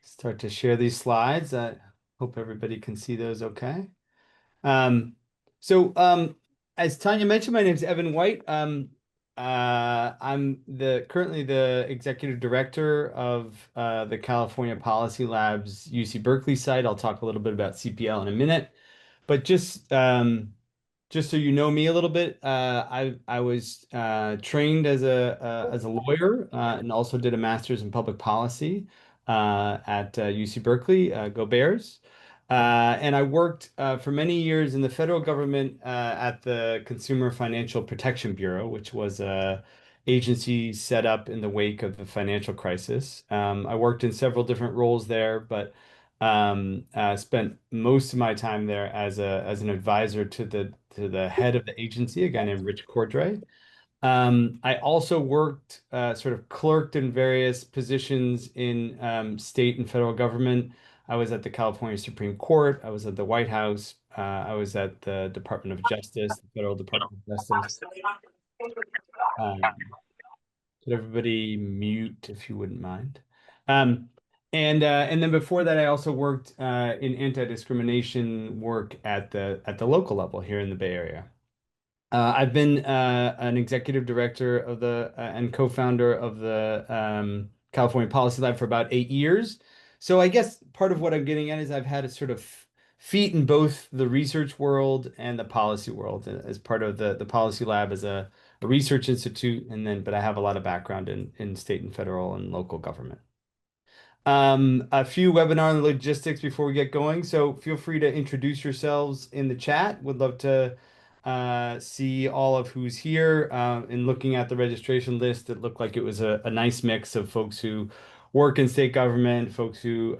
Start to share these slides. I hope everybody can see those okay. Um, so, as Tanya mentioned, my name is Evan White. I'm currently the executive director of the California Policy Lab's UC Berkeley site. I'll talk a little bit about CPL in a minute, but just so you know me a little bit, I was trained as a lawyer and also did a master's in public policy at UC Berkeley. Go Bears! And I worked for many years in the federal government at the Consumer Financial Protection Bureau, which was a agency set up in the wake of the financial crisis. I worked in several different roles there, but spent most of my time there as an advisor to the head of the agency, a guy named Rich Cordray. I also worked sort of clerked in various positions in state and federal government. I was at the California Supreme Court. I was at the White House. I was at the Department of Justice, the Federal Department of Justice. Um, could everybody mute if you wouldn't mind? Um, and then before that, I also worked in anti-discrimination work at the local level here in the Bay Area. I've been an executive director of the and co-founder of the California Policy Lab for about 8 years. So I guess part of what I'm getting at is I've had a sort of feet in both the research world and the policy world as part of the Policy Lab as a research institute, and then but I have a lot of background in state and federal and local government. A few webinar logistics before we get going. So feel free to introduce yourselves in the chat. Would love to see all of who's here. In looking at the registration list, it looked like it was a nice mix of folks who work in state government, folks who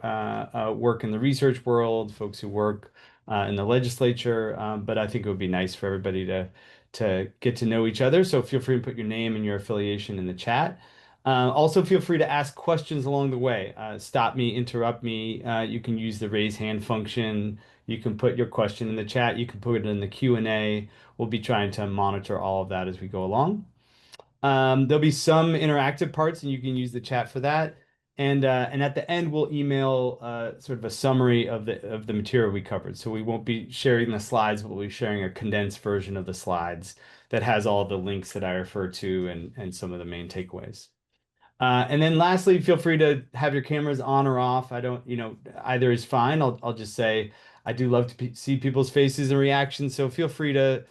work in the research world, folks who work in the legislature. But I think it would be nice for everybody to get to know each other. So feel free to put your name and your affiliation in the chat. Also, feel free to ask questions along the way. Stop me, interrupt me. You can use the raise hand function. You can put your question in the chat. You can put it in the Q&A. We'll be trying to monitor all of that as we go along. There'll be some interactive parts, and you can use the chat for that. And at the end, we'll email sort of a summary of the material we covered. So we won't be sharing the slides, but we'll be sharing a condensed version of the slides that has all the links that I refer to and some of the main takeaways. And then lastly, feel free to have your cameras on or off. I don't, either is fine. I'll just say I do love to see people's faces and reactions, so feel free to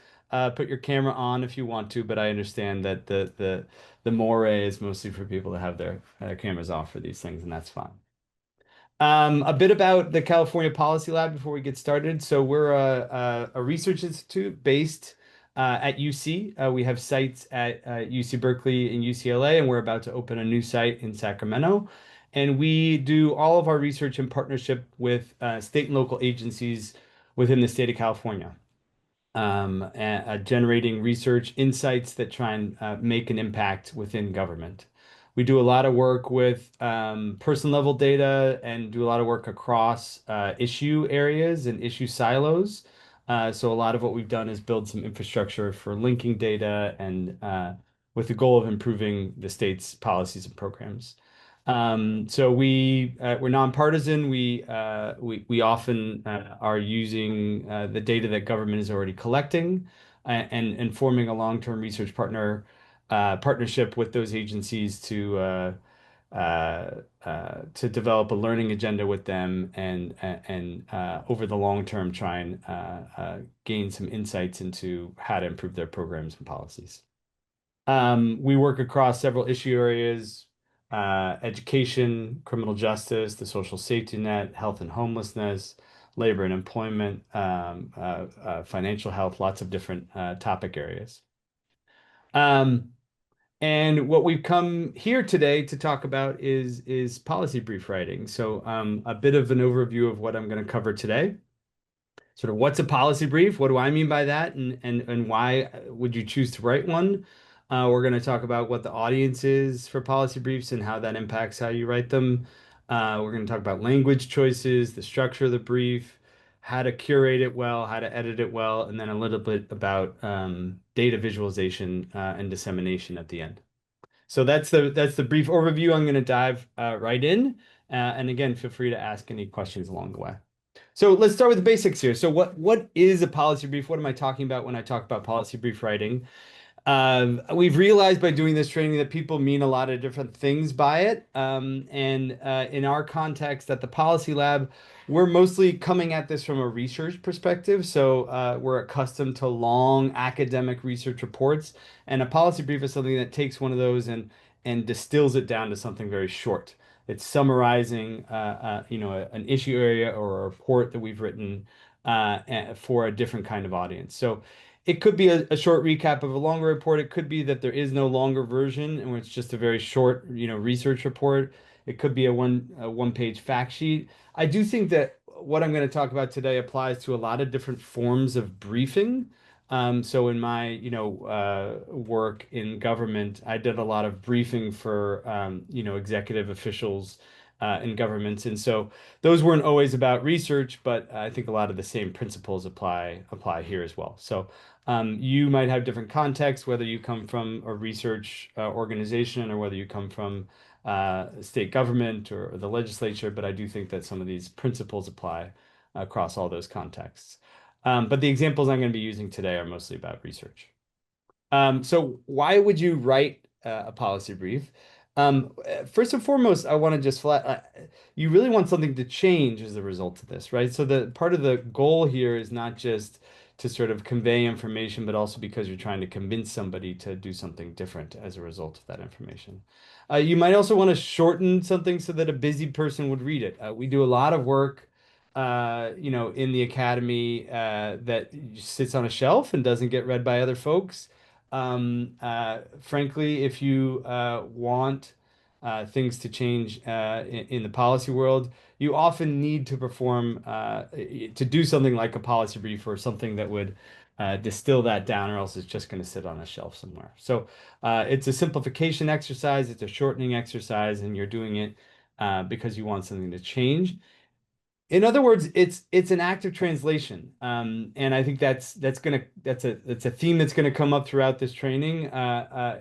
put your camera on if you want to, but I understand that the moray is mostly for people to have their cameras off for these things, and that's fine. A bit about the California Policy Lab before we get started. So we're a research institute based at UC. We have sites at UC Berkeley and UCLA, and we're about to open a new site in Sacramento. And we do all of our research in partnership with state and local agencies within the state of California, generating research insights that try and make an impact within government. We do a lot of work with person level data and do a lot of work across issue areas and issue silos. So a lot of what we've done is build some infrastructure for linking data and with the goal of improving the state's policies and programs. So we're nonpartisan. We often are using the data that government is already collecting and forming a long-term research partnership with those agencies to develop a learning agenda with them and over the long term try and gain some insights into how to improve their programs and policies. We work across several issue areas, education, criminal justice, the social safety net, health and homelessness, labor and employment, financial health, lots of different topic areas. And what we've come here today to talk about is policy brief writing. So a bit of an overview of what I'm going to cover today. Sort of what's a policy brief? What do I mean by that? And why would you choose to write one? We're going to talk about what the audience is for policy briefs and how that impacts how you write them. We're going to talk about language choices, the structure of the brief, how to curate it well, how to edit it well, and then a little bit about data visualization and dissemination at the end. So that's the brief overview. I'm going to dive right in, And again, feel free to ask any questions along the way. So let's start with the basics here. So what is a policy brief? What am I talking about when I talk about policy brief writing? We've realized by doing this training that people mean a lot of different things by it. And in our context at the Policy Lab, we're mostly coming at this from a research perspective. So we're accustomed to long academic research reports, and a policy brief is something that takes one of those and distills it down to something very short. It's summarizing, an issue area or a report that we've written for a different kind of audience. So it could be a short recap of a longer report. It could be that there is no longer version and it's just a very short, research report. It could be a one page fact sheet. I do think that what I'm going to talk about today applies to a lot of different forms of briefing. So in my, work in government, I did a lot of briefing for, executive officials in governments, and so those weren't always about research, but I think a lot of the same principles apply here as well. So you might have different contexts, whether you come from a research organization or whether you come from state government or the legislature, but I do think that some of these principles apply across all those contexts. But the examples I'm going to be using today are mostly about research. So why would you write a policy brief? First and foremost, I want to just you really want something to change as a result of this, right? So the part of the goal here is not just to sort of convey information, but also because you're trying to convince somebody to do something different as a result of that information. You might also want to shorten something so that a busy person would read it. We do a lot of work in the academy that sits on a shelf and doesn't get read by other folks. Frankly, if you want things to change in the policy world, you often need to perform to do something like a policy brief or something that would distill that down, or else it's just going to sit on a shelf somewhere. So it's a simplification exercise, it's a shortening exercise, and you're doing it because you want something to change. In other words, it's an active translation, and I think that's a theme that's gonna come up throughout this training.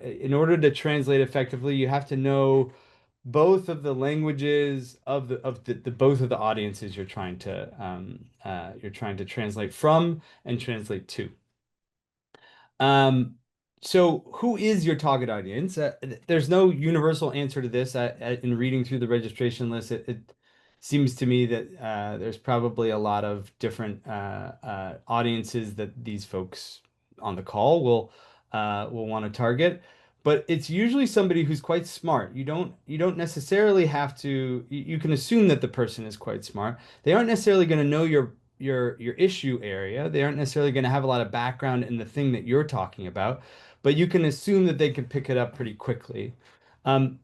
In order to translate effectively, you have to know both of the languages of the both of the audiences you're trying to translate from and translate to. Um, so who is your target audience? There's no universal answer to this. In reading through the registration list, it seems to me that there's probably a lot of different audiences that these folks on the call will want to target. But it's usually somebody who's quite smart. You don't necessarily have to. You can assume that the person is quite smart. They aren't necessarily going to know your issue area. They aren't necessarily going to have a lot of background in the thing that you're talking about, but you can assume that they can pick it up pretty quickly.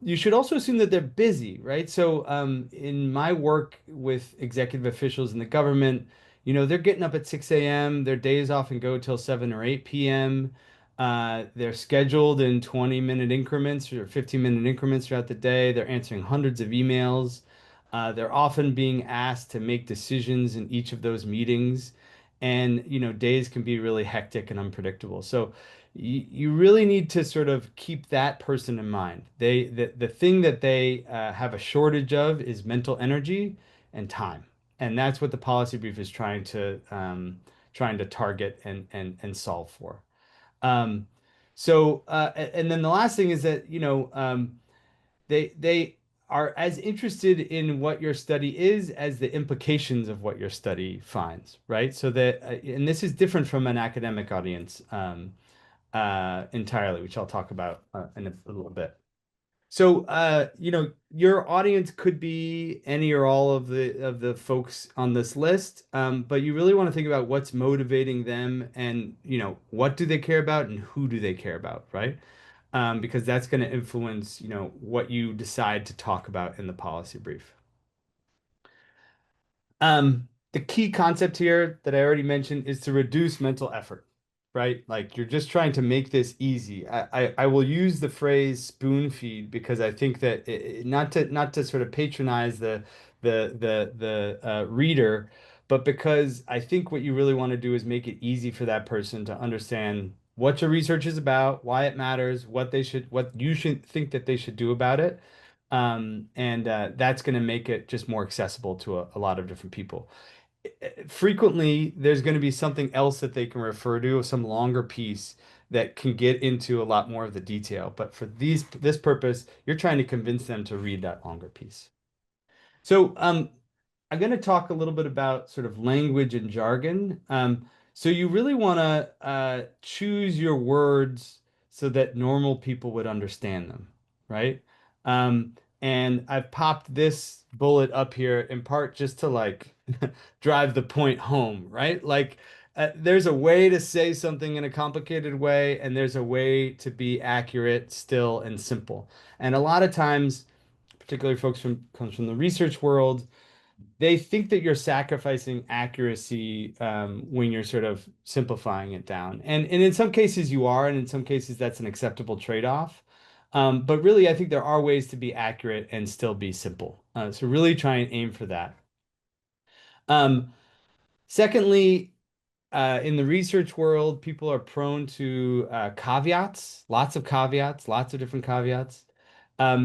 You should also assume that they're busy, right? So, in my work with executive officials in the government, they're getting up at 6 a.m. Their days often go till 7 or 8 p.m. They're scheduled in 20-minute increments or 15-minute increments throughout the day. They're answering hundreds of emails. They're often being asked to make decisions in each of those meetings. And, days can be really hectic and unpredictable. So you really need to sort of keep that person in mind. The thing that they have a shortage of is mental energy and time. And that's what the policy brief is trying to target and solve for. Um, and then the last thing is that, they are as interested in what your study is as the implications of what your study finds, right? So that, and this is different from an academic audience entirely, which I'll talk about in a little bit. So, your audience could be any or all of the folks on this list, but you really want to think about what's motivating them and, what do they care about and who do they care about, right? Because that's going to influence, what you decide to talk about in the policy brief. The key concept here that I already mentioned is to reduce mental effort, right? Like you're just trying to make this easy. I will use the phrase spoon feed because I think that not to sort of patronize the reader, but because I think what you really want to do is make it easy for that person to understand what your research is about, why it matters, what you should think that they should do about it. And that's going to make it just more accessible to a lot of different people. Frequently, there's going to be something else that they can refer to, some longer piece that can get into a lot more of the detail. But for this purpose, you're trying to convince them to read that longer piece. So, I'm going to talk a little bit about sort of language and jargon. So you really want to choose your words so that normal people would understand them, right? Um, and I've popped this bullet up here in part just to like drive the point home, right? Like, there's a way to say something in a complicated way, and there's a way to be accurate, still, and simple. And a lot of times, particularly folks from comes from the research world, they think that you're sacrificing accuracy when you're sort of simplifying it down. And in some cases you are, and in some cases that's an acceptable trade-off. But really, I think there are ways to be accurate and still be simple. So really try and aim for that. Um, Secondly, in the research world, people are prone to caveats, lots of different caveats.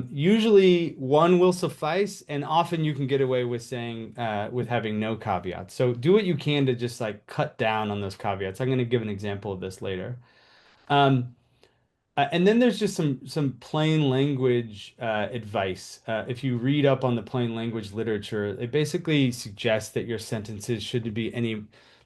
Usually one will suffice, and often you can get away with saying with having no caveats. So do what you can to just like cut down on those caveats. I'm going to give an example of this later. Um, and then there's just some plain language advice. If you read up on the plain language literature, it basically suggests that your sentences should be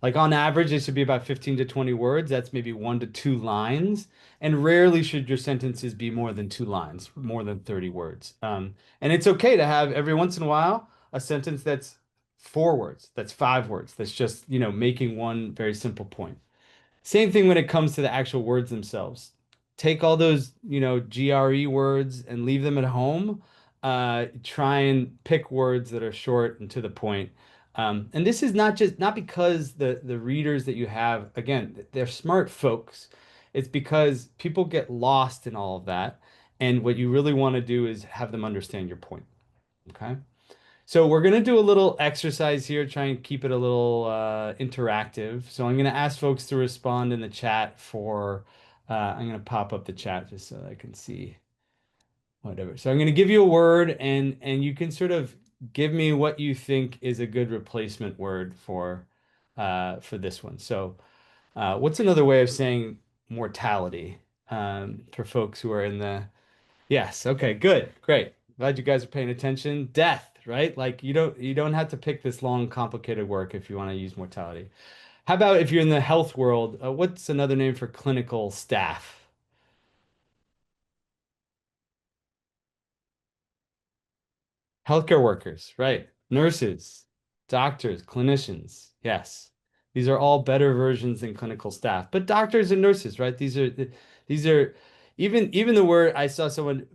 like on average, it should be about 15 to 20 words. That's maybe 1 to 2 lines. And rarely should your sentences be more than 2 lines, more than 30 words. And it's okay to have every once in a while a sentence that's 4 words, that's 5 words, that's just, making one very simple point. Same thing when it comes to the actual words themselves. Take all those, GRE words and leave them at home. Try and pick words that are short and to the point. And this is not because the readers that you have, again, they're smart folks. It's because people get lost in all of that. And what you really want to do is have them understand your point. Okay. So we're going to do a little exercise here, try and keep it a little interactive. So I'm going to ask folks to respond in the chat I'm going to pop up the chat just so I can see whatever. So I'm going to give you a word and you can sort of give me what you think is a good replacement word for this one. So what's another way of saying mortality for folks who are in the Yes. Okay. Good. Great. Glad you guys are paying attention. Death, right? Like you don't have to pick this long, complicated work if you want to use mortality. How about if you're in the health world? What's another name for clinical staff? Healthcare workers, right? Nurses, doctors, clinicians. Yes. These are all better versions than clinical staff. But doctors and nurses, right? These are even the word I saw someone,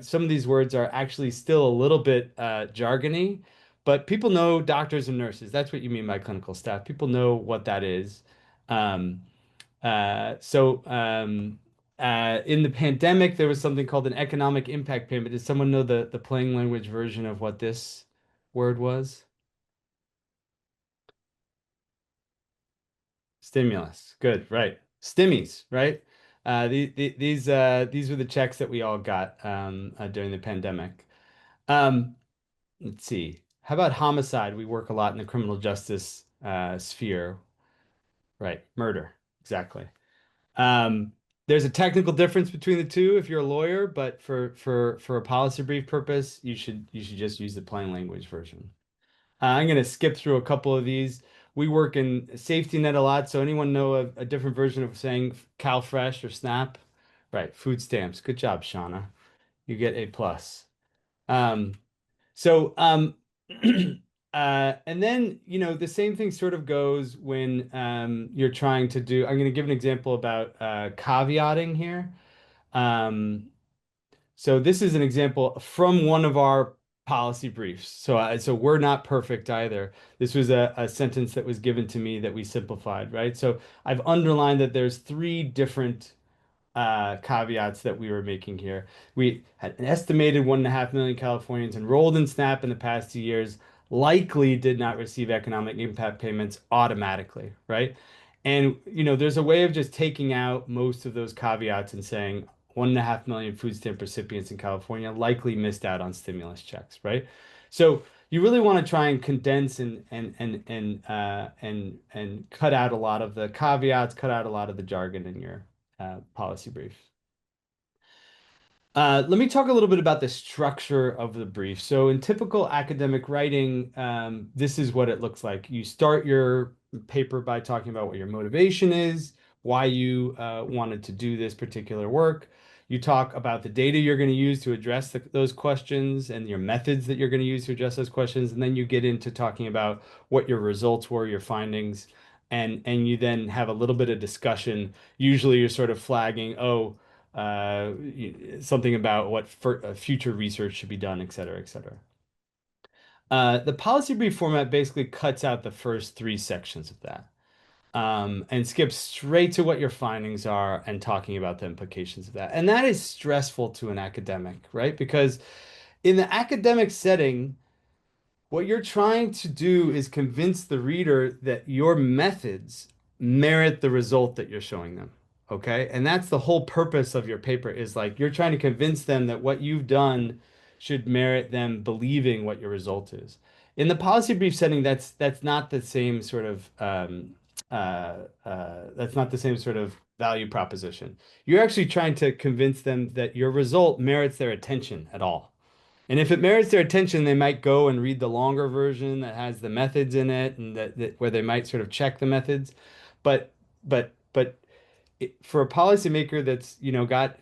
some of these words are actually still a little bit jargony, but people know doctors and nurses. That's what you mean by clinical staff. People know what that is. Um, in the pandemic, there was something called an economic impact payment. Does someone know the plain language version of what this word was? Stimulus. Good, right. Stimmies, right? These were the checks that we all got during the pandemic. Um, let's see. How about homicide? We work a lot in the criminal justice sphere, right? Murder, exactly. Um, there's a technical difference between the two if you're a lawyer, but for a policy brief purpose, you should just use the plain language version. I'm going to skip through a couple of these. We work in safety net a lot, so anyone know a different version of saying Cal Fresh or SNAP? Right, food stamps. Good job, Shauna. You get A plus. Um, so, and then, the same thing sort of goes when you're trying to do, I'm going to give an example about caveating here. Um, so this is an example from one of our policy briefs. So we're not perfect either. This was a sentence that was given to me that we simplified, right? So I've underlined that there's three different caveats that we were making here. We had an estimated 1.5 million Californians enrolled in SNAP in the past 2 years, likely did not receive economic impact payments automatically, right? And there's a way of just taking out most of those caveats and saying 1.5 million food stamp recipients in California likely missed out on stimulus checks, right? So you really want to try and condense and cut out a lot of the caveats, cut out a lot of the jargon in your policy brief. Let me talk a little bit about the structure of the brief. So, in typical academic writing, this is what it looks like. You start your paper by talking about what your motivation is, why you wanted to do this particular work. You talk about the data you're going to use to address those questions and your methods that you're going to use to address those questions. And then you get into talking about what your results were, your findings, and you then have a little bit of discussion. Usually, you're sort of flagging, oh, something about what future research should be done, et cetera, et cetera. The policy brief format basically cuts out the first three sections of that and skips straight to what your findings are and talking about the implications of that. And that is stressful to an academic, right? Because in the academic setting, what you're trying to do is convince the reader that your methods merit the result that you're showing them. Okay. And that's the whole purpose of your paper is like you're trying to convince them that what you've done should merit them believing what your result is. In the policy brief setting, that's not the same sort of that's not the same sort of value proposition. You're actually trying to convince them that your result merits their attention at all. And if it merits their attention, they might go and read the longer version that has the methods in it and that where they might sort of check the methods. But for a policymaker that's,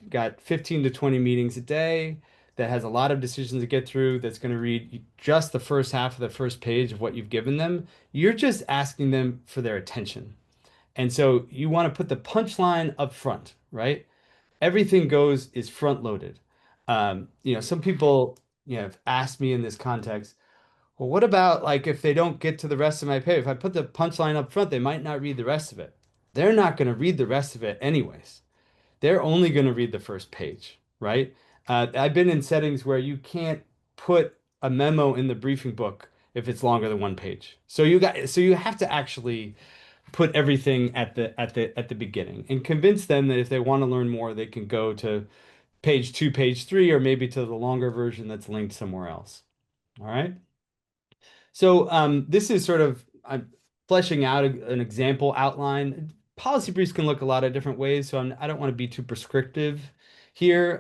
got 15 to 20 meetings a day, that has a lot of decisions to get through, that's going to read just the first half of the first page of what you've given them, you're just asking them for their attention. And so you want to put the punchline up front, right? Everything goes is front loaded. Some people, have asked me in this context, well, what about like if they don't get to the rest of my paper? If I put the punchline up front, they might not read the rest of it. They're not going to read the rest of it anyways. They're only going to read the first page, right? I've been in settings where you can't put a memo in the briefing book if it's longer than one page. So you have to actually put everything at the beginning and convince them that if they want to learn more, they can go to page two, page three, or maybe to the longer version that's linked somewhere else. All right. So this is sort of I'm fleshing out an example outline. Policy briefs can look a lot of different ways, so I don't want to be too prescriptive here,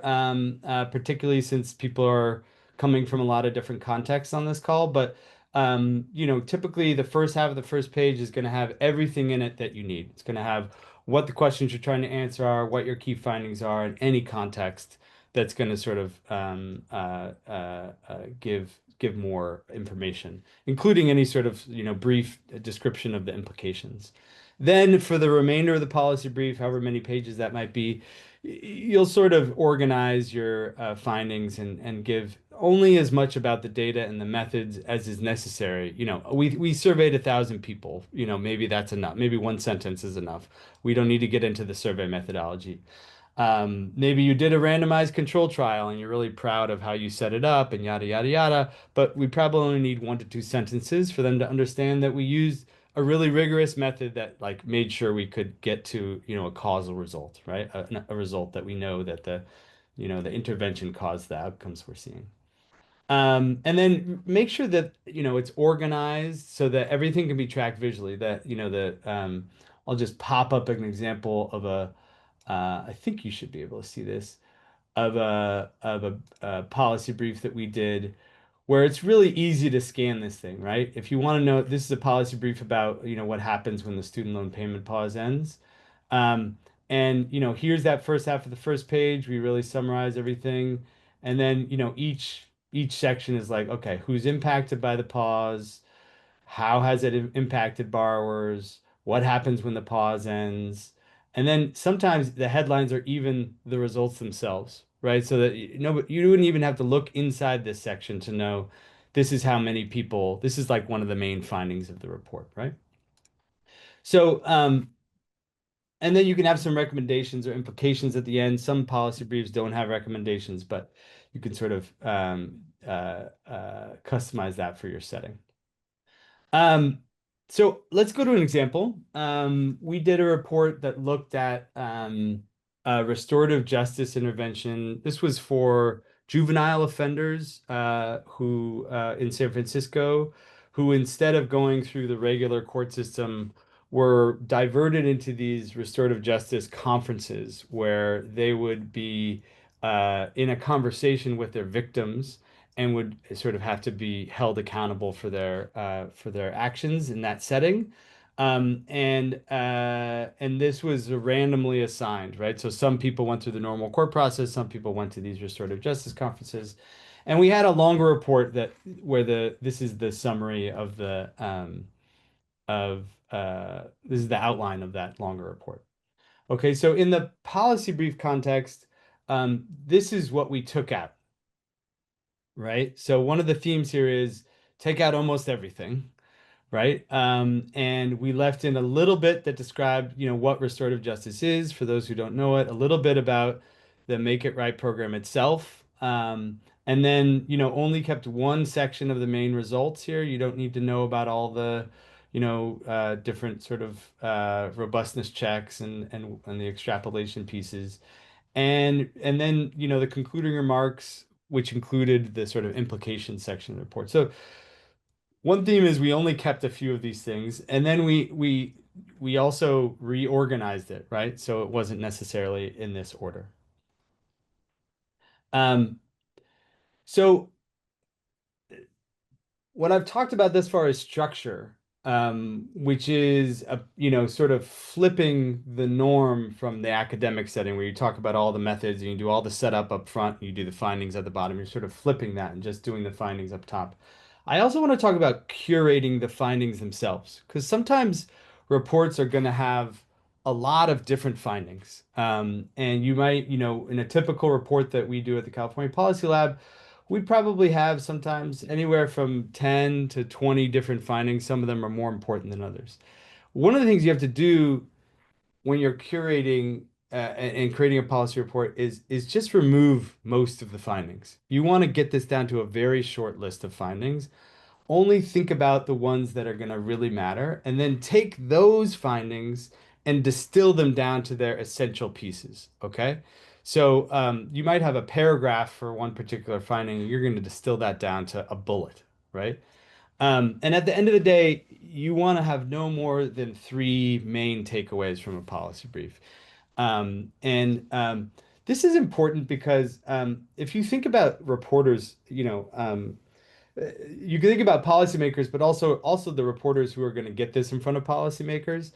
particularly since people are coming from a lot of different contexts on this call. But typically the first half of the first page is going to have everything in it that you need. It's going to have what the questions you're trying to answer are, what your key findings are, in any context that's going to sort of give more information, including any sort of brief description of the implications. Then for the remainder of the policy brief, however many pages that might be, you'll sort of organize your findings and give only as much about the data and the methods as is necessary. We surveyed 1,000 people. Maybe that's enough. Maybe one sentence is enough. We don't need to get into the survey methodology. Maybe you did a randomized control trial and you're really proud of how you set it up and yada, yada, yada. But we probably only need 1 to 2 sentences for them to understand that we used a really rigorous method that like made sure we could get to, a causal result, right? A result that we know that the intervention caused the outcomes we're seeing. And then make sure that, it's organized so that everything can be tracked visually. I'll just pop up an example of I think you should be able to see this, of a policy brief that we did where it's really easy to scan this thing, right? If you want to know, this is a policy brief about, what happens when the student loan payment pause ends. And, here's that first half of the first page. We really summarize everything. And then, each section is like, okay, who's impacted by the pause? How has it impacted borrowers? What happens when the pause ends? And then sometimes the headlines are even the results themselves, right? So that you wouldn't even have to look inside this section to know this is how many people, this is like one of the main findings of the report, right? So, and then you can have some recommendations or implications at the end. Some policy briefs don't have recommendations, but you can sort of customize that for your setting. Um, so let's go to an example. We did a report that looked at restorative justice intervention. This was for juvenile offenders who in San Francisco, who instead of going through the regular court system, were diverted into these restorative justice conferences where they would be in a conversation with their victims and would sort of have to be held accountable for their actions in that setting. And this was randomly assigned, right? So some people went through the normal court process, some people went to these restorative justice conferences, and we had a longer report that where the this is the summary of the of this is the outline of that longer report. Okay, so in the policy brief context, this is what we took out, right? So one of the themes here is take out almost everything, right? And we left in a little bit that described, what restorative justice is for those who don't know it, a little bit about the Make It Right program itself. And then, only kept one section of the main results here. You don't need to know about all the, different sort of robustness checks and the extrapolation pieces. And then, the concluding remarks, which included the sort of implication section of the report. So one theme is we only kept a few of these things, and then we also reorganized it, right? So it wasn't necessarily in this order. Um, so what I've talked about this far is structure, which is sort of flipping the norm from the academic setting where you talk about all the methods and you do all the setup up front, and you do the findings at the bottom. You're sort of flipping that and just doing the findings up top. I also want to talk about curating the findings themselves, because sometimes reports are going to have a lot of different findings. And you might, in a typical report that we do at the California Policy Lab, we probably have sometimes anywhere from 10 to 20 different findings. Some of them are more important than others. One of the things you have to do when you're curating and creating a policy report is just remove most of the findings. You want to get this down to a very short list of findings. Only think about the ones that are going to really matter, and then take those findings and distill them down to their essential pieces. Okay. So you might have a paragraph for one particular finding, and you're going to distill that down to a bullet, right? And at the end of the day, you want to have no more than three main takeaways from a policy brief. And this is important because if you think about reporters, you can think about policymakers, but also the reporters who are going to get this in front of policymakers.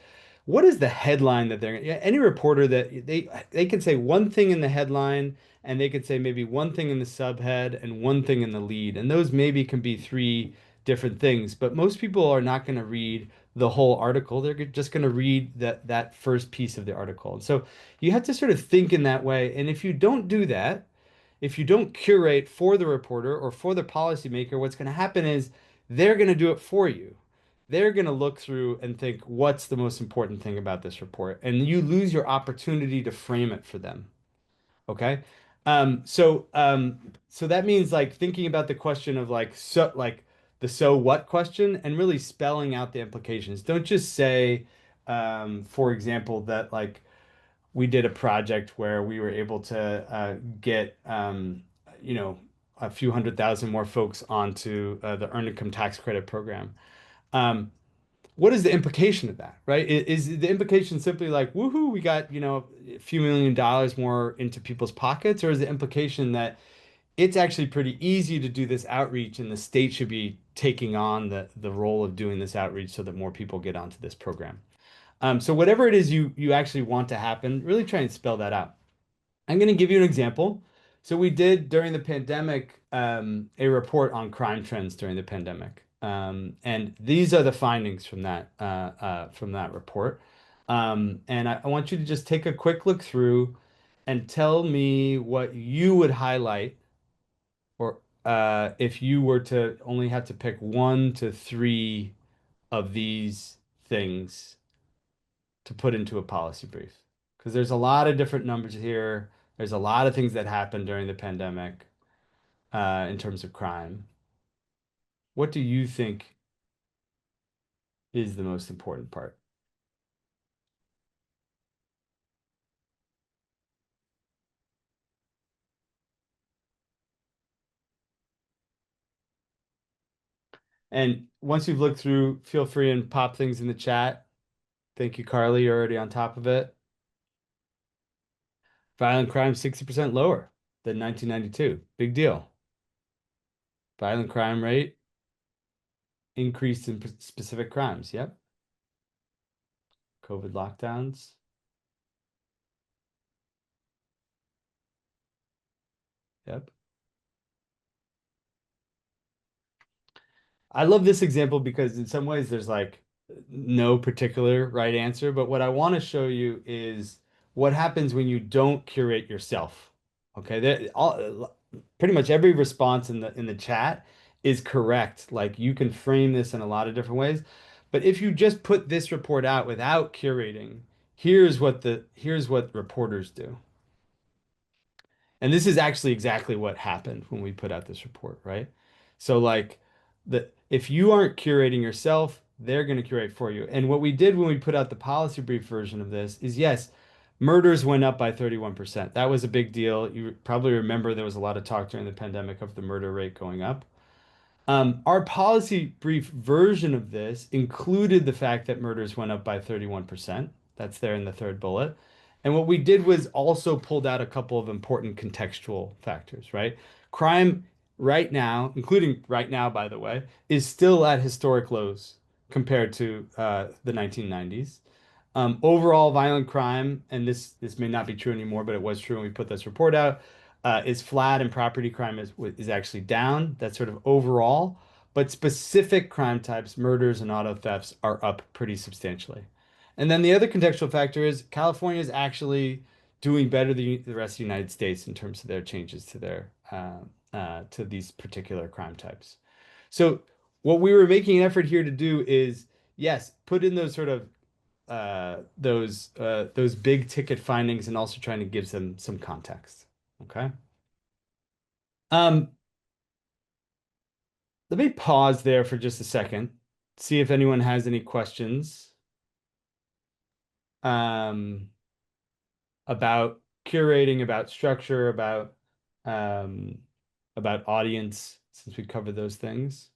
What is the headline that they're any reporter that they can say one thing in the headline and they could say maybe one thing in the subhead and one thing in the lead, and those maybe can be three different things. But most people are not going to read the whole article. They're just going to read that first piece of the article. And so you have to sort of think in that way. And if you don't do that, if you don't curate for the reporter or for the policymaker, what's going to happen is they're going to do it for you. They're going to look through and think, what's the most important thing about this report? And you lose your opportunity to frame it for them. Okay. So that means like thinking about the question of like the so what question and really spelling out the implications. Don't just say, for example, that like we did a project where we were able to get you know a few 100,000 more folks onto the earned income tax credit program. Um, what is the implication of that, right? Is the implication simply like, woohoo, we got, a few $1 million more into people's pockets, or is the implication that it's actually pretty easy to do this outreach and the state should be taking on the role of doing this outreach so that more people get onto this program? So whatever it is you actually want to happen, really try and spell that out. I'm going to give you an example. So we did during the pandemic a report on crime trends during the pandemic, and these are the findings from that report. And I want you to just take a quick look through and tell me what you would highlight, or if you were to only have to pick one to three of these things to put into a policy brief. Because there's a lot of different numbers here. There's a lot of things that happened during the pandemic in terms of crime. What do you think is the most important part? And once you've looked through, feel free and pop things in the chat. Thank you, Carly. You're already on top of it. Violent crime 60% lower than 1992. Big deal. Violent crime rate increased in specific crimes. Yep. COVID lockdowns. Yep. I love this example because in some ways there's like no particular right answer, but what I want to show you is what happens when you don't curate yourself. Okay, pretty much every response in the chat is correct. Like you can frame this in a lot of different ways, but if you just put this report out without curating, here's what reporters do. And this is actually exactly what happened when we put out this report, right? So like if you aren't curating yourself, they're going to curate for you. And what we did when we put out the policy brief version of this is yes, murders went up by 31%. That was a big deal. You probably remember there was a lot of talk during the pandemic of the murder rate going up. Our policy brief version of this included the fact that murders went up by 31%. That's there in the third bullet. And what we did was also pulled out a couple of important contextual factors, right? Crime right now, including right now, by the way, is still at historic lows compared to the 1990s. Overall violent crime, and this may not be true anymore, but it was true when we put this report out, is flat, and property crime is actually down. That's sort of overall, but specific crime types, murders and auto thefts, are up pretty substantially. And then the other contextual factor is California is actually doing better than the rest of the United States in terms of their changes to their to these particular crime types. So what we were making an effort here to do is yes, put in those sort of those big ticket findings and also trying to give them some context. Okay. Um, Let me pause there for just a second, see if anyone has any questions um, about curating, about structure, um, about audience, since we covered those things.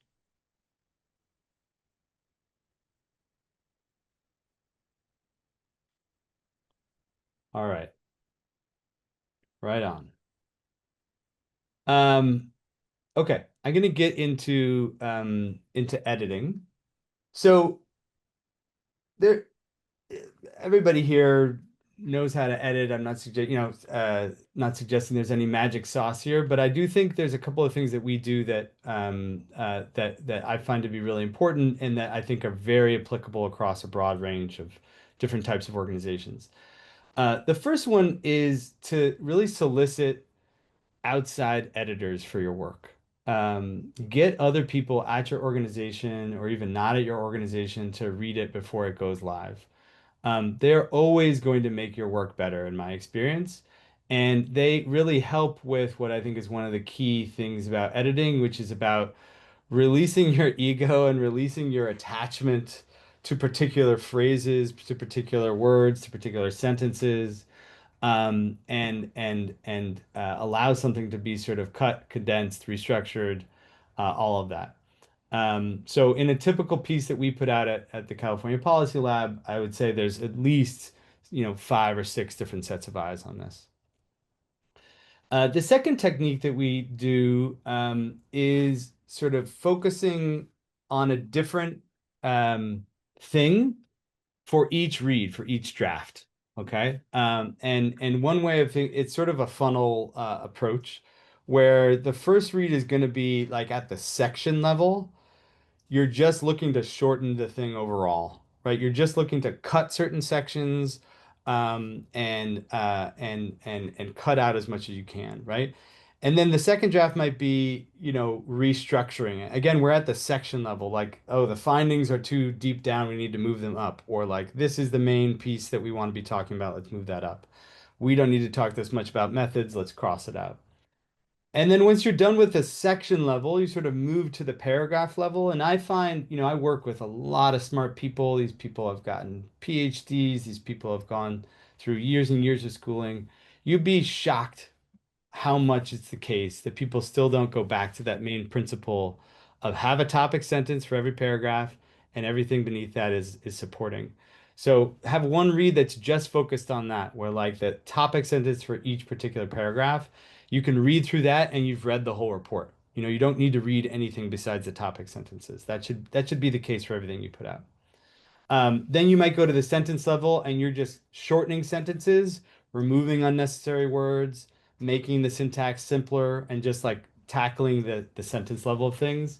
All right, right on. Um, okay, I'm gonna get into editing. So there everybody here knows how to edit. I'm not not suggesting there's any magic sauce here, but I do think there's a couple of things that we do that I find to be really important and that I think are very applicable across a broad range of different types of organizations. The first one is to really solicit outside editors for your work. Get other people at your organization or even not at your organization to read it before it goes live. They're always going to make your work better, in my experience. And they really help with what I think is one of the key things about editing, which is about releasing your ego and releasing your attachment to particular phrases, to particular words, to particular sentences, and allow something to be sort of cut, condensed, restructured, all of that. So in a typical piece that we put out at the California Policy Lab, I would say there's at least, 5 or 6 different sets of eyes on this. The second technique that we do is sort of focusing on a different thing for each read, for each draft. Okay. And one way of it's sort of a funnel approach where the first read is going to be like at the section level. You're just looking to shorten the thing overall, right? You're just looking to cut certain sections and cut out as much as you can, right? And then the second draft might be, restructuring it. Again, we're at the section level, like, oh, the findings are too deep down, we need to move them up. Or like, this is the main piece that we want to be talking about, let's move that up. We don't need to talk this much about methods, let's cross it out. And then once you're done with the section level, you sort of move to the paragraph level. And I find, I work with a lot of smart people. These people have gotten PhDs. These people have gone through years and years of schooling. You'd be shocked how much it's the case that people still don't go back to that main principle of have a topic sentence for every paragraph, and everything beneath that is supporting. So have one read that's just focused on that, where like the topic sentence for each particular paragraph, you can read through that and you've read the whole report. You know, you don't need to read anything besides the topic sentences. That should be the case for everything you put out. Then you might go to the sentence level and you're just shortening sentences, removing unnecessary words, making the syntax simpler, and just like tackling the sentence level of things.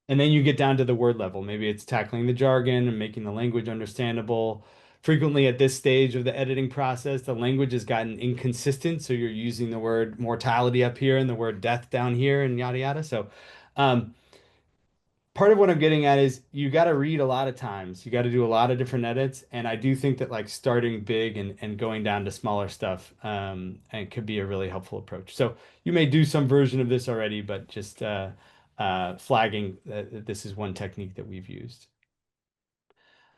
And then you get down to the word level. Maybe it's tackling the jargon and making the language understandable. Frequently at this stage of the editing process, the language has gotten inconsistent. So you're using the word mortality up here and the word death down here and yada yada. So um, part of what I'm getting at is you got to read a lot of times. You got to do a lot of different edits. And I do think that like starting big and going down to smaller stuff and could be a really helpful approach. So you may do some version of this already, but just flagging that this is one technique that we've used.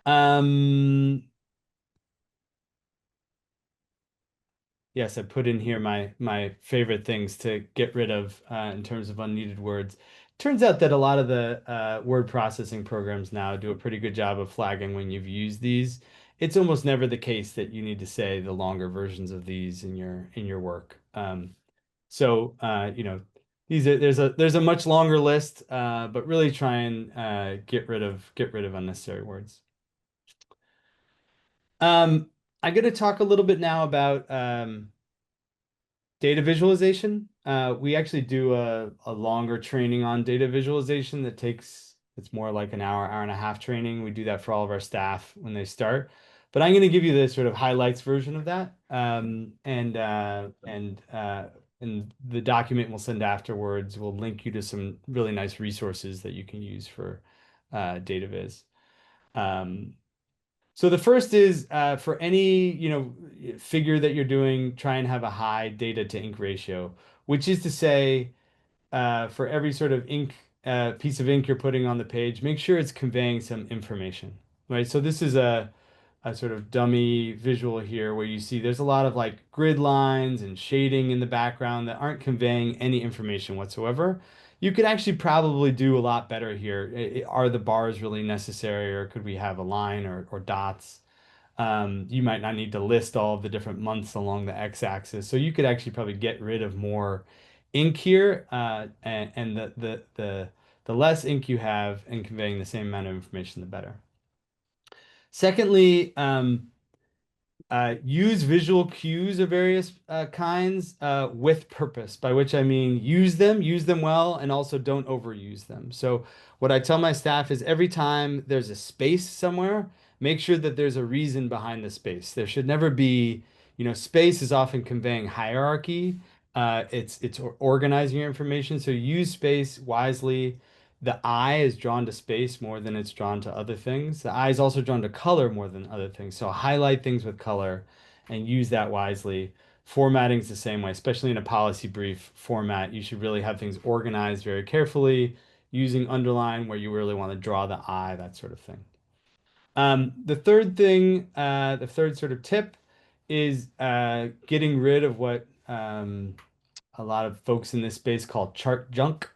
Um, Yes, I put in here my favorite things to get rid of in terms of unneeded words. Turns out that a lot of the word processing programs now do a pretty good job of flagging when you've used these. It's almost never the case that you need to say the longer versions of these in your work. You know, there's a much longer list, but really try and get rid of unnecessary words. I'm going to talk a little bit now about data visualization. We actually do a longer training on data visualization it's more like an hour, hour and a half training. We do that for all of our staff when they start. But I'm going to give you the sort of highlights version of that. And the document we'll send afterwards will link you to some really nice resources that you can use for data viz. Um, so the first is for any, figure that you're doing, try and have a high data to ink ratio, which is to say, for every sort of ink piece of ink you're putting on the page, make sure it's conveying some information, right? So this is a sort of dummy visual here where you see there's a lot of like grid lines and shading in the background that aren't conveying any information whatsoever. You could actually probably do a lot better here. Are the bars really necessary, or could we have a line or dots? You might not need to list all of the different months along the x-axis. So you could actually probably get rid of more ink here, and the less ink you have and conveying the same amount of information, the better. Secondly, use visual cues of various kinds with purpose, by which I mean use them well, and also don't overuse them. So what I tell my staff is every time there's a space somewhere, make sure that there's a reason behind the space. There should never be, space is often conveying hierarchy. It's organizing your information. So use space wisely. The eye is drawn to space more than it's drawn to other things. The eye is also drawn to color more than other things. So highlight things with color and use that wisely. Formatting is the same way, especially in a policy brief format. You should really have things organized very carefully, using underline where you really want to draw the eye, that sort of thing. The third sort of tip is getting rid of what a lot of folks in this space call chart junk.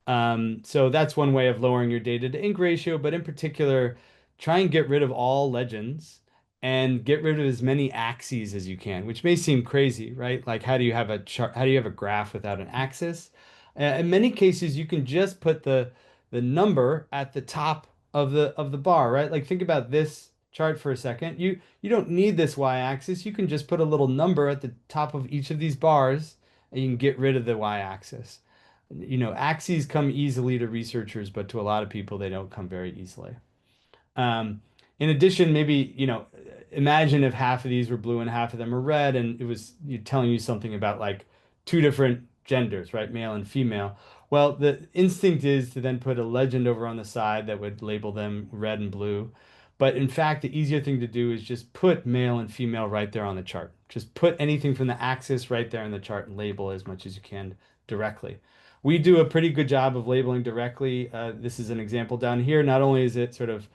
So that's one way of lowering your data to ink ratio, but in particular, try and get rid of all legends and get rid of as many axes as you can, which may seem crazy, right? Like how do you have a chart, how do you have a graph without an axis? In many cases, you can just put the number at the top of the bar, right? Like think about this chart for a second. You don't need this y-axis. You can just put a little number at the top of each of these bars and you can get rid of the y-axis. Axes come easily to researchers, but to a lot of people, they don't come very easily. Um, in addition, maybe, imagine if half of these were blue and half of them are red, and it was telling you something about like two different genders, right? Male and female. Well, the instinct is to then put a legend over on the side that would label them red and blue. But in fact, the easier thing to do is just put male and female right there on the chart. Just put anything from the axis right there in the chart and label as much as you can directly. We do a pretty good job of labeling directly. This is an example down here. Not only is it sort of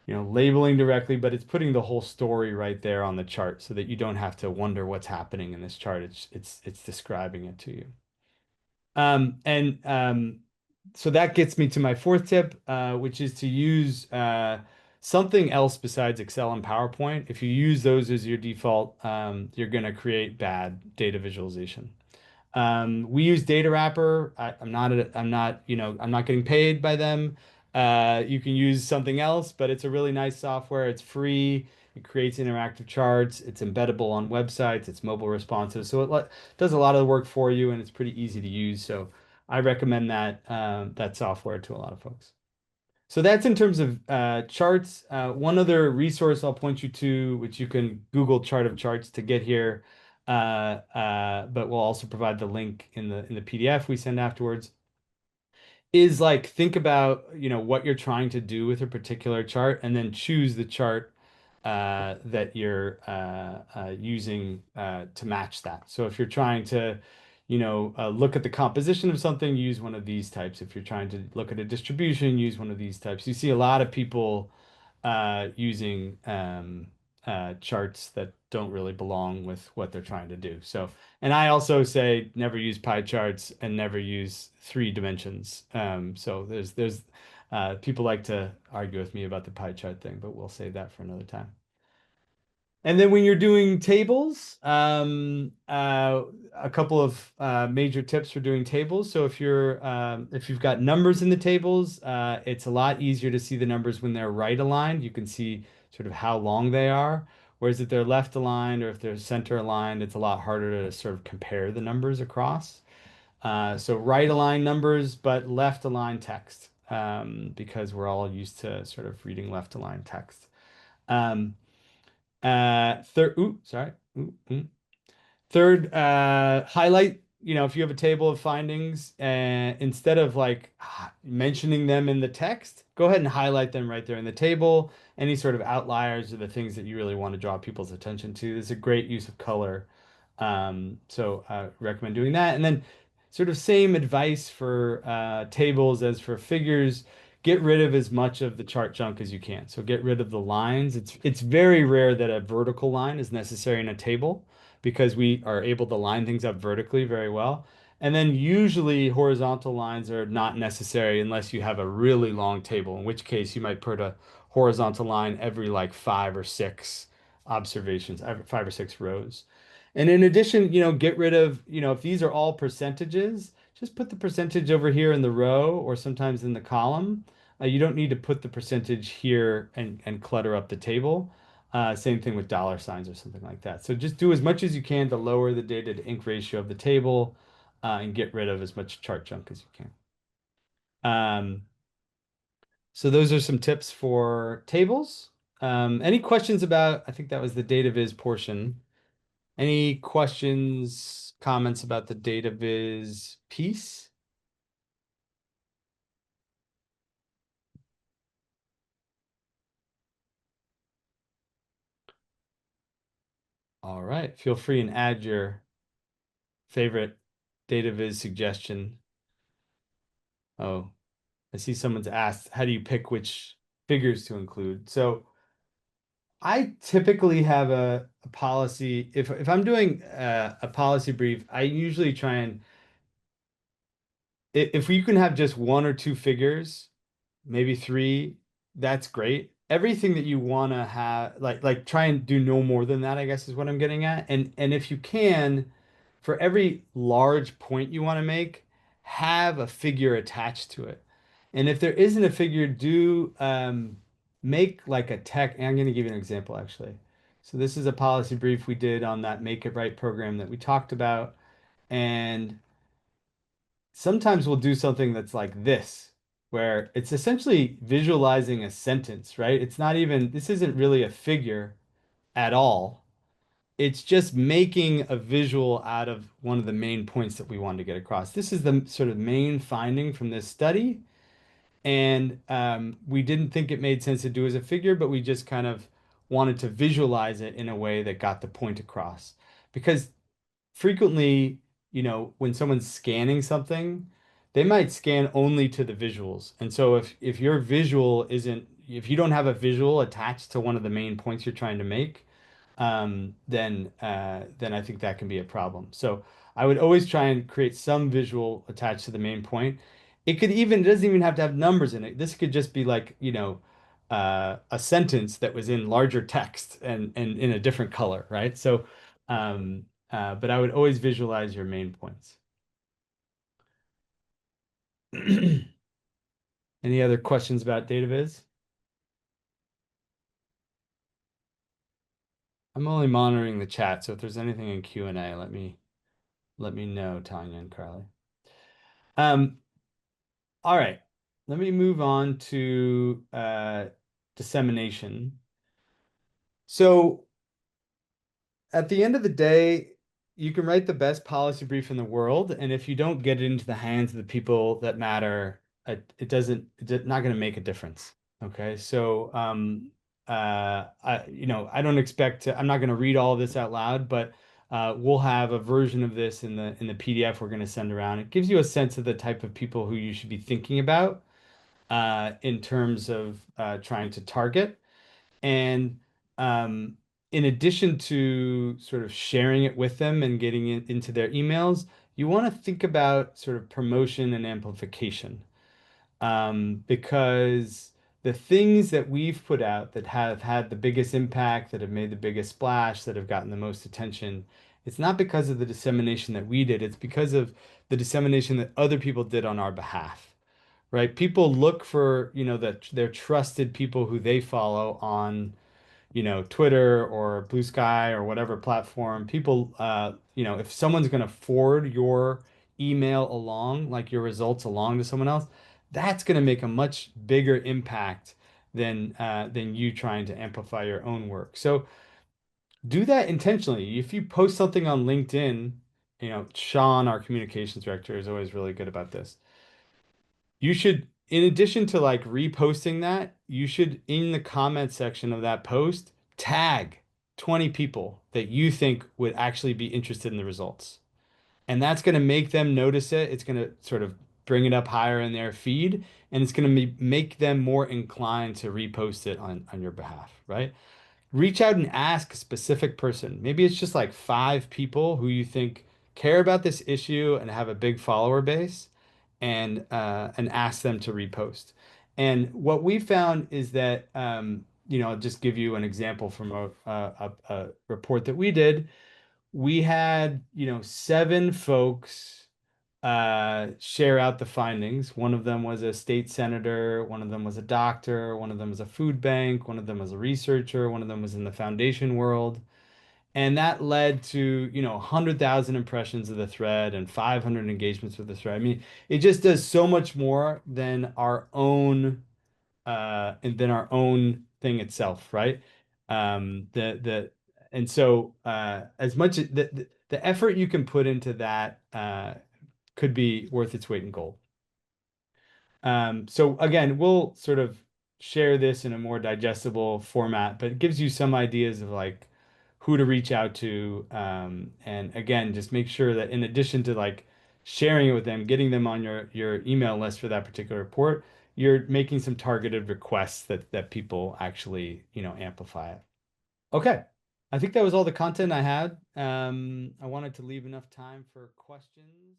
labeling directly, but it's putting the whole story right there on the chart so that you don't have to wonder what's happening in this chart. It's describing it to you. And So that gets me to my fourth tip, which is to use something else besides Excel and PowerPoint. If you use those as your default, you're going to create bad data visualization. We use Data Wrapper. I'm not getting paid by them. You can use something else, but it's a really nice software. It's free. It creates interactive charts. It's embeddable on websites. It's mobile responsive. So does a lot of the work for you, and it's pretty easy to use. So I recommend that software to a lot of folks. So that's in terms of charts. One other resource I'll point you to, which you can Google chart of charts to get here, but we'll also provide the link in the PDF we send afterwards, is like think about, what you're trying to do with a particular chart and then choose the chart that you're using to match that. So if you're trying to, look at the composition of something, use one of these types. If you're trying to look at a distribution, use one of these types. You see a lot of people using charts that don't really belong with what they're trying to do. So, and I also say never use pie charts and never use three dimensions. So there's people like to argue with me about the pie chart thing, but we'll save that for another time. And then when you're doing tables, a couple of major tips for doing tables. So if you've got numbers in the tables, it's a lot easier to see the numbers when they're right aligned. You can see sort of how long they are. Whereas if they're left aligned or if they're center aligned, it's a lot harder to sort of compare the numbers across. So right aligned numbers, but left aligned text, because we're all used to sort of reading left aligned text. Um, third, ooh, sorry. Ooh, ooh. Third, highlight, if you have a table of findings, instead of like mentioning them in the text, go ahead and highlight them right there in the table. Any sort of outliers are the things that you really want to draw people's attention to. There's a great use of color. So I recommend doing that. And then sort of same advice for tables as for figures. Get rid of as much of the chart junk as you can. So get rid of the lines. It's very rare that a vertical line is necessary in a table because we are able to line things up vertically very well. And then usually horizontal lines are not necessary unless you have a really long table, in which case you might put a horizontal line every like five or six observations, every 5 or 6 rows. And in addition, get rid of, if these are all percentages, just put the percentage over here in the row or sometimes in the column. You don't need to put the percentage here and clutter up the table. Same thing with dollar signs or something like that. So just do as much as you can to lower the data to ink ratio of the table, and get rid of as much chart junk as you can. Um, so those are some tips for tables. Any questions about, I think that was the data viz portion. Any questions, comments about the data viz piece? All right, feel free and add your favorite data viz suggestion. Oh, I see someone's asked, how do you pick which figures to include? So I typically have a policy. If I'm doing a policy brief, I usually try and if you can have just one or two figures, maybe three, that's great. Everything that you want to have, like try and do no more than that, I guess is what I'm getting at. And if you can, for every large point you want to make, have a figure attached to it. And if there isn't a figure, do make like a tech. And I'm going to give you an example actually. So this is a policy brief we did on that Make It Right program that we talked about. And sometimes we'll do something that's like this, where it's essentially visualizing a sentence, right? It's not even, this isn't really a figure at all. It's just making a visual out of one of the main points that we wanted to get across. This is the sort of main finding from this study. And we didn't think it made sense to do as a figure, but we just kind of wanted to visualize it in a way that got the point across. Because frequently, when someone's scanning something, they might scan only to the visuals. And so if your visual isn't, if you don't have a visual attached to one of the main points you're trying to make, then I think that can be a problem. So I would always try and create some visual attached to the main point. it doesn't even have to have numbers in it. This could just be like, a sentence that was in larger text and in a different color, right? But I would always visualize your main points. Any other questions about data viz? I'm only monitoring the chat, so if there's anything in Q&A, let me know, Tanya and Carly. Um, all right, let me move on to dissemination. So at the end of the day, you can write the best policy brief in the world, and if you don't get it into the hands of the people that matter, it's not going to make a difference. Okay, so I don't expect to, I'm not going to read all of this out loud, but we'll have a version of this in the PDF we're going to send around. It gives you a sense of the type of people who you should be thinking about in terms of trying to target. And in addition to sort of sharing it with them and getting it into their emails, you want to think about sort of promotion and amplification. Because the things that we've put out that have had the biggest impact, that have made the biggest splash, that have gotten the most attention, it's not because of the dissemination that we did, it's because of the dissemination that other people did on our behalf, right? People look for, that their trusted people who they follow on Twitter or Blue Sky or whatever platform, people, if someone's going to forward your email along, like your results along to someone else, that's going to make a much bigger impact than you trying to amplify your own work. So do that intentionally. If you post something on LinkedIn, Sean, our communications director, is always really good about this. You should, in addition to like reposting that, you should, in the comment section of that post, tag 20 people that you think would actually be interested in the results. And that's going to make them notice it. It's going to sort of bring it up higher in their feed, and it's going to make them more inclined to repost it on your behalf, right? Reach out and ask a specific person. Maybe it's just like five people who you think care about this issue and have a big follower base, and ask them to repost. And what we found is that I'll just give you an example from a report that we did. We had seven folks share out the findings. One of them was a state senator, one of them was a doctor, one of them was a food bank, one of them was a researcher, one of them was in the foundation world. And that led to, 100,000 impressions of the thread and 500 engagements with the thread. I mean, it just does so much more than our own thing itself, right? And so as much as the effort you can put into that could be worth its weight in gold. So again, we'll sort of share this in a more digestible format, but it gives you some ideas of like who to reach out to. And again, just make sure that in addition to like sharing it with them, getting them on your email list for that particular report, you're making some targeted requests that people actually, amplify it. Okay. I think that was all the content I had. I wanted to leave enough time for questions.